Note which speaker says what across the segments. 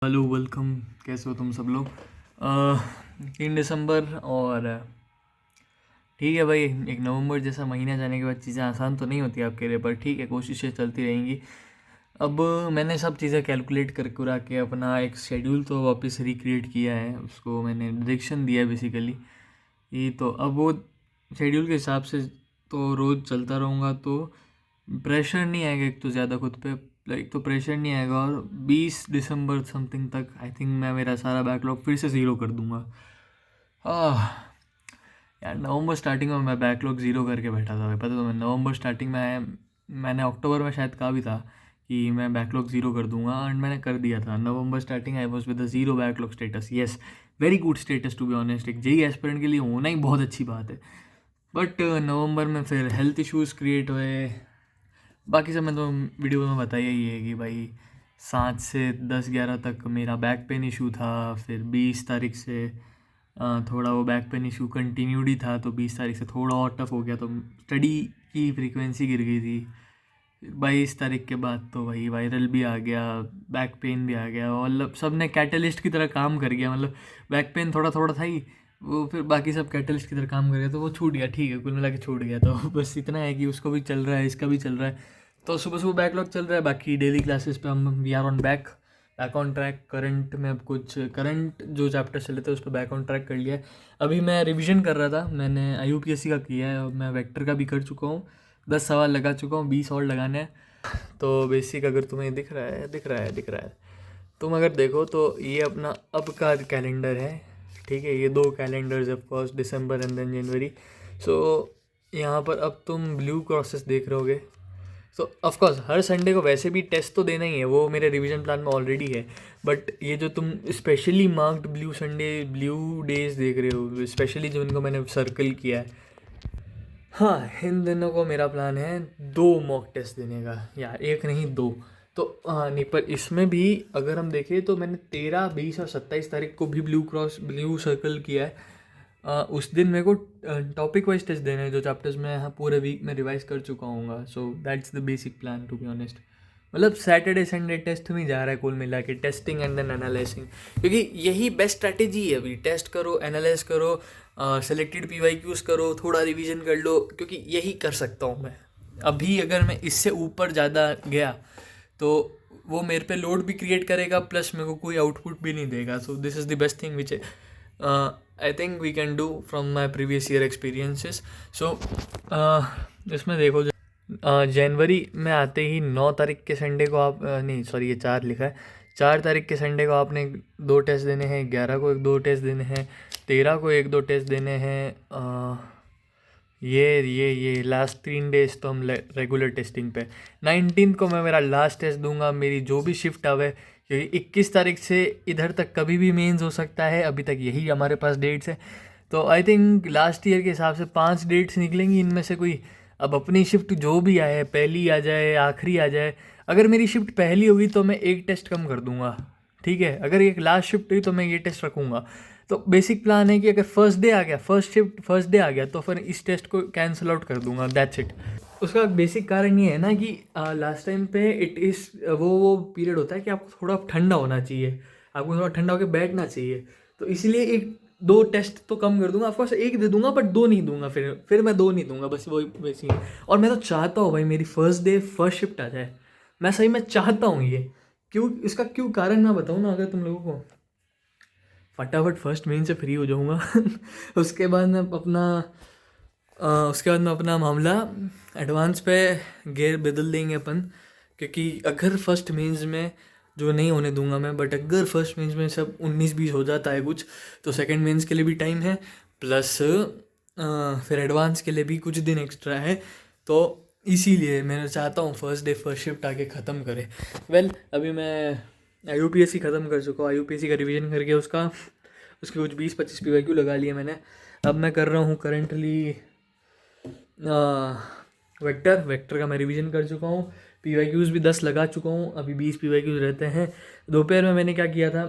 Speaker 1: Hello welcome. कैसे हो तुम सब लोग? 3 दिसंबर और ठीक है भाई। एक नवंबर जैसा महीना जाने के बाद चीज़ें आसान तो नहीं होती आपके लिए, पर ठीक है, कोशिशें चलती रहेंगी। अब मैंने सब चीज़ें कैलकुलेट कर कुरा के अपना एक शेड्यूल तो वापस रिक्रिएट किया है, उसको मैंने डायरेक्शन दिया है बेसिकली। ये तो अब वो शेड्यूल के हिसाब से तो रोज़ चलता रहूँगा, तो प्रेशर नहीं आएगा एक तो ज़्यादा खुद पे। लाइक तो प्रेशर नहीं आएगा, और 20 दिसंबर समथिंग तक आई थिंक मैं मेरा सारा बैकलॉग फिर से ज़ीरो कर दूंगा। आह यार, नवंबर स्टार्टिंग में मैं बैकलॉग ज़ीरो करके बैठा था। पता तो मैं नवंबर स्टार्टिंग में, मैंने अक्टूबर में शायद कहा भी था कि मैं बैकलॉग ज़ीरो कर दूंगा, एंड मैंने कर दिया था। November starting I was with the zero backlog status. Yes, very good status to be honest. एक जेई एस्पिरेंट के लिए होना ही बहुत अच्छी बात है। बट नवंबर में फिर हेल्थ इश्यूज़ क्रिएट हुए। बाकी सब मैं तो वीडियो में बताया ही है कि भाई 7 से 10 11 तक मेरा बैक पेन इशू था। फिर 20 तारीख से थोड़ा वो बैक पेन इशू कंटिन्यूड ही था, तो 20 तारीख से थोड़ा और टफ हो गया, तो स्टडी की फ्रीक्वेंसी गिर गई थी। 22 तारीख के बाद तो भाई वायरल भी आ गया, बैक पेन भी आ गया, और मतलब सब ने कैटलिस्ट की तरह काम कर गया। मतलब बैक पेन थोड़ा थोड़ा था ही, वो फिर बाकी सब कैटलिस्ट की तरह काम कर गया, तो वो छूट गया। ठीक है, कुल मिला के छूट गया। तो बस इतना है कि उसको भी चल रहा है, इसका भी चल रहा है। तो सुबह सुबह बैकलॉग चल रहा है। बाकी डेली क्लासेस पे हम we are on back on track. Current में अब कुछ करंट जो चैप्टर चले थे उस पर बैक ऑन ट्रैक कर लिया है। अभी मैं रिवीजन कर रहा था, मैंने IUPSC का किया है, और मैं वेक्टर का भी कर चुका हूँ। 10 सवाल लगा चुका हूँ, 20 और लगाने हैं। तो बेसिक अगर तुम्हें दिख रहा है, तुम अगर देखो तो ये अपना अब का कैलेंडर है। ठीक है, ये दो calendars of course, December and then January. So यहाँ पर अब तुम ब्लू क्रॉसेस देख रहे होगे। सो ऑफकोर्स हर संडे को वैसे भी टेस्ट तो देना ही है, वो मेरे रिवीजन प्लान में ऑलरेडी है। बट ये जो तुम specially marked blue Sunday, blue days देख रहे हो, स्पेशली जो इनको मैंने सर्कल किया है, हाँ, इन दिनों को मेरा प्लान है 2 मॉक टेस्ट देने का, या एक नहीं, 2। तो हाँ नहीं, पर इसमें भी अगर हम देखें तो मैंने 13, 20 और 27 तारीख को भी ब्लू सर्कल किया है। उस दिन मेरे को टॉपिक वाइज टेस्ट देने हैं, जो चैप्टर्स मैं हाँ पूरे वीक में रिवाइज कर चुका हूँ। So that's the basic plan to be honest. मतलब सैटरडे संडे टेस्ट में जा रहा है कुल मिला के, टेस्टिंग एंड देन एनालाइजिंग, क्योंकि यही बेस्ट स्ट्रैटेजी है अभी। टेस्ट करो, एनालाइज करो, सेलेक्टेड PYQs करो, थोड़ा रिवीजन कर लो, क्योंकि यही कर सकता हूँ मैं अभी। अगर मैं इससे ऊपर ज़्यादा गया तो वो मेरे पे लोड भी क्रिएट करेगा, प्लस मेरे को कोई आउटपुट भी नहीं देगा। So this is the best thing which I think we can do from my previous year experiences. So इसमें देखो, जनवरी में आते ही 9 तारीख के संडे को आप नहीं सॉरी, ये 4 लिखा है। 4 तारीख के संडे को आपने 2 टेस्ट देने हैं, 11 को 1-2 टेस्ट देने हैं, 13 को 1-2 टेस्ट देने हैं। ये लास्ट 3 डेज तो हम रेगुलर टेस्टिंग पे। 19 को मैं मेरा लास्ट टेस्ट दूंगा, मेरी जो भी शिफ्ट आवे, क्योंकि 21 तारीख से इधर तक कभी भी मेंस हो सकता है, अभी तक यही हमारे पास डेट्स है। तो आई थिंक लास्ट ईयर के हिसाब से 5 डेट्स निकलेंगी, इनमें से कोई अब अपनी शिफ्ट जो भी आए, पहली आ जाए, आखिरी आ जाए। अगर मेरी शिफ्ट पहली होगी तो मैं एक टेस्ट कम कर दूंगा, ठीक है। अगर एक लास्ट शिफ्ट हुई तो मैं ये टेस्ट रखूँगा। तो बेसिक प्लान है कि अगर फर्स्ट डे आ गया, फर्स्ट शिफ्ट फर्स्ट डे आ गया, तो फिर इस टेस्ट को कैंसिल आउट कर दूंगा, दैट्स इट। उसका बेसिक कारण ये है ना कि लास्ट टाइम पे इट इज़ वो पीरियड होता है कि आपको थोड़ा ठंडा होना चाहिए, आपको थोड़ा ठंडा होकर बैठना चाहिए। तो इसलिए 1-2 टेस्ट तो कम कर दूंगा। ऑफकोर्स एक दे दूंगा, बट 2 नहीं दूंगा। फिर मैं 2 नहीं दूंगा, बस वही वैसी है। और मैं तो चाहता हूँ भाई मेरी फर्स्ट डे फर्स्ट शिफ्ट आ जाए। मैं सही में चाहता हूँ ये। क्यों, इसका क्यों कारण मैं बताऊँ ना, अगर तुम लोगों को, फटाफट फर्स्ट मेन से फ्री हो जाऊँगा। उसके बाद मैं अपना मामला एडवांस पे गेयर बदल देंगे अपन। क्योंकि अगर फर्स्ट मेंस में जो नहीं होने दूंगा मैं, बट अगर फर्स्ट मेंस में सब 19-20 हो जाता है कुछ, तो सेकंड मेंस के लिए भी टाइम है, प्लस फिर एडवांस के लिए भी कुछ दिन एक्स्ट्रा है। तो इसीलिए मैं चाहता हूँ फर्स्ट डे फर्स्ट शिफ्ट आके ख़त्म करे। अभी मैं IUPSC ख़त्म कर चुका हूँ। IUPSC का रिवीजन करके उसके कुछ 20-25 PYQ लगा लिए मैंने। अब मैं कर रहा हूँ करंटली वेक्टर का मैं रिवीजन कर चुका हूँ। PYQs भी 10 लगा चुका हूँ, अभी 20 PYQs रहते हैं। दोपहर में मैंने क्या किया था,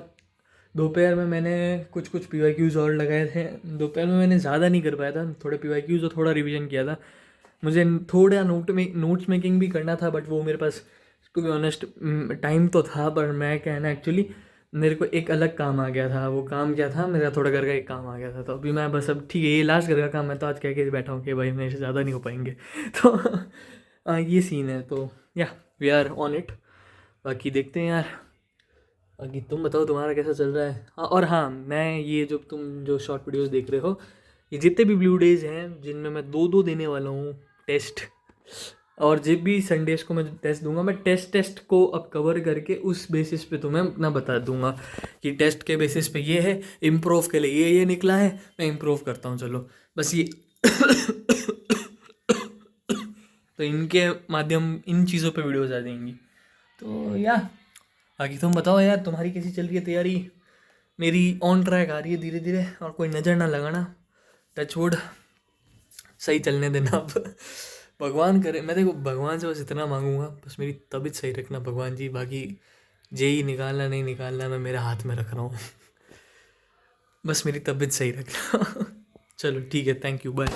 Speaker 1: दोपहर में मैंने कुछ PYQs और लगाए थे। दोपहर में मैंने ज़्यादा नहीं कर पाया था, थोड़े PYQs और थोड़ा रिवीजन किया था। मुझे थोड़ा नोट्स मेकिंग भी करना था, बट वो मेरे पास टू बी ऑनेस्ट टाइम तो था, पर मैं क्या है ना, एक्चुअली मेरे को एक अलग काम आ गया था। वो काम क्या था, मेरा थोड़ा घर का एक काम आ गया था, तो अभी मैं बस अब ठीक है, ये लास्ट घर का काम है, तो आज कह के बैठा हूँ कि भाई मेरे से ज़्यादा नहीं हो पाएंगे। तो ये सीन है, तो या वी आर ऑन इट। बाकी देखते हैं यार। बाकी तुम बताओ तुम्हारा कैसा चल रहा है। हाँ, और हाँ, मैं ये जो तुम जो शॉर्ट वीडियोस देख रहे हो, ये जितने भी ब्लू डेज हैं जिनमें मैं 2-2 देने वाला हूँ टेस्ट, और जब भी संडेज को मैं टेस्ट दूंगा, मैं टेस्ट को अब कवर करके उस बेसिस पे तुम्हें अपना बता दूंगा कि टेस्ट के बेसिस पे ये है, इम्प्रूव के लिए ये निकला है, मैं इम्प्रूव करता हूँ। चलो बस ये तो इनके माध्यम इन चीज़ों पे वीडियोज आ जाएंगी। तो या बाकी तुम बताओ यार, तुम्हारी कैसी चल रही है तैयारी। मेरी ऑन ट्रैक आ रही है धीरे धीरे, और कोई नज़र ना लगाना, टच वुड, सही चलने देना अब। भगवान करे, मैं देखो भगवान से बस इतना मांगूंगा, बस मेरी तबीयत सही रखना भगवान जी। बाकी जेई निकालना नहीं निकालना मैं मेरे हाथ में रख रहा हूँ। बस मेरी तबीयत सही रखना। चलो ठीक है, थैंक यू, बाय।